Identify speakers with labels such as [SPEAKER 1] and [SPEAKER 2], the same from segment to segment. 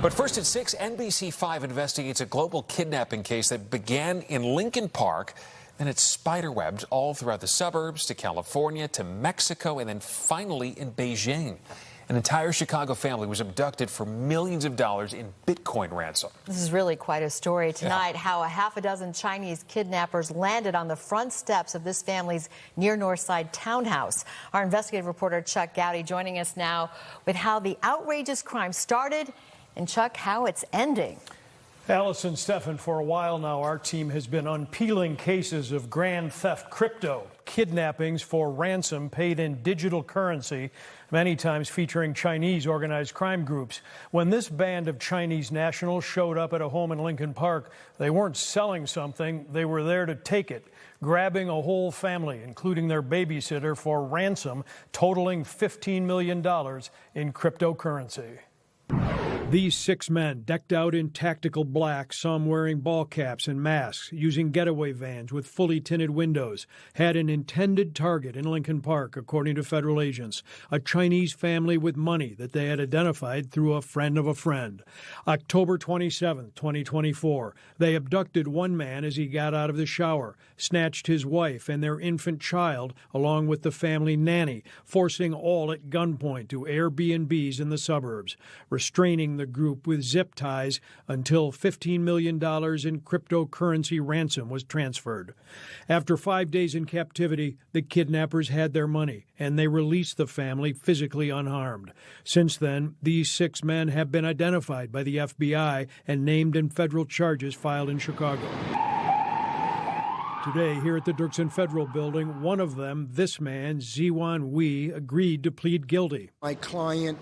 [SPEAKER 1] But first at 6, NBC5 investigates a global kidnapping case that began in Lincoln Park. Then it's spiderwebbed all throughout the suburbs to California to Mexico and then finally in Beijing. An entire Chicago family was abducted for millions of dollars in Bitcoin ransom.
[SPEAKER 2] This is really quite a story tonight, how a half a dozen Chinese kidnappers landed on the front steps of this family's near North Side townhouse. Our investigative reporter Chuck Goudie joining us now with how the outrageous crime started and, Chuck, how it's ending.
[SPEAKER 3] Allison, Stephan, for a while now, our team has been unpeeling cases of grand theft crypto, kidnappings for ransom paid in digital currency, many times featuring Chinese organized crime groups. When this band of Chinese nationals showed up at a home in Lincoln Park, they weren't selling something, they were there to take it, grabbing a whole family, including their babysitter, for ransom, totaling $15 million in cryptocurrency. These 6 men, decked out in tactical black, some wearing ball caps and masks, using getaway vans with fully tinted windows, had an intended target in Lincoln Park, according to federal agents, a Chinese family with money that they had identified through a friend of a friend. October 27, 2024, they abducted one man as he got out of the shower, snatched his wife and their infant child, along with the family nanny, forcing all at gunpoint to Airbnbs in the suburbs, restraining the group with zip ties until $15 million in cryptocurrency ransom was transferred. After 5 days in captivity, the kidnappers had their money, and they released the family physically unharmed. Since then, these 6 men have been identified by the FBI and named in federal charges filed in Chicago. Today, here at the Dirksen Federal Building, one of them, this man, Ziwan Wei, agreed to plead guilty.
[SPEAKER 4] My client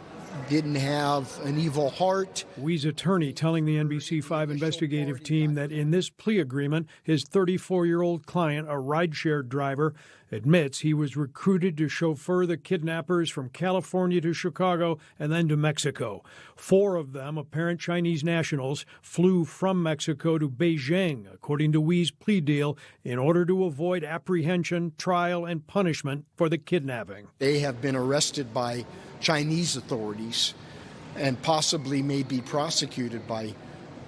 [SPEAKER 4] didn't have an evil heart.
[SPEAKER 3] Wei's attorney telling the NBC5 investigative team that in this plea agreement, his 34-year-old client, a rideshare driver, admits he was recruited to chauffeur the kidnappers from California to Chicago and then to Mexico. 4 of them, apparent Chinese nationals, flew from Mexico to Beijing, according to Wei's plea deal, in order to avoid apprehension, trial, and punishment for the kidnapping.
[SPEAKER 4] They have been arrested by Chinese authorities and possibly may be prosecuted by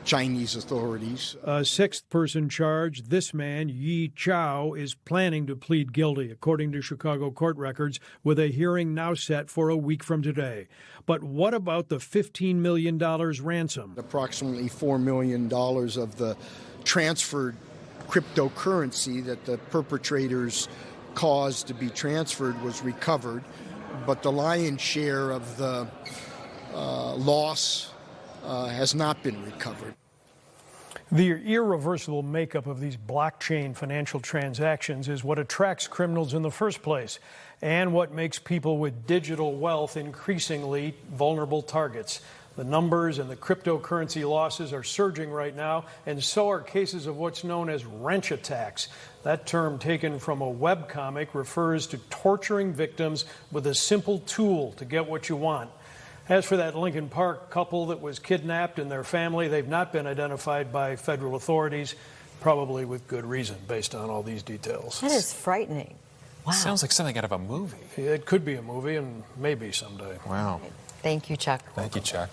[SPEAKER 4] Chinese authorities.
[SPEAKER 3] A 6th person charged, this man, Yi Chao, is planning to plead guilty, according to Chicago court records, with a hearing now set for a week from today. But what about the $15 million ransom?
[SPEAKER 4] Approximately $4 million of the transferred cryptocurrency that the perpetrators caused to be transferred was recovered, but the lion's share of the loss has not been recovered.
[SPEAKER 3] The irreversible makeup of these blockchain financial transactions is what attracts criminals in the first place, and what makes people with digital wealth increasingly vulnerable targets. The numbers and the cryptocurrency losses are surging right now, and so are cases of what's known as wrench attacks. That term, taken from a webcomic, refers to torturing victims with a simple tool to get what you want. As for that Lincoln Park couple that was kidnapped and their family, they've not been identified by federal authorities, probably with good reason, based on all these details.
[SPEAKER 2] That is frightening. Wow.
[SPEAKER 1] Sounds like something out of a movie.
[SPEAKER 3] It could be a movie, and maybe someday.
[SPEAKER 1] Wow.
[SPEAKER 2] Thank you, Chuck.
[SPEAKER 1] Thank you, Chuck.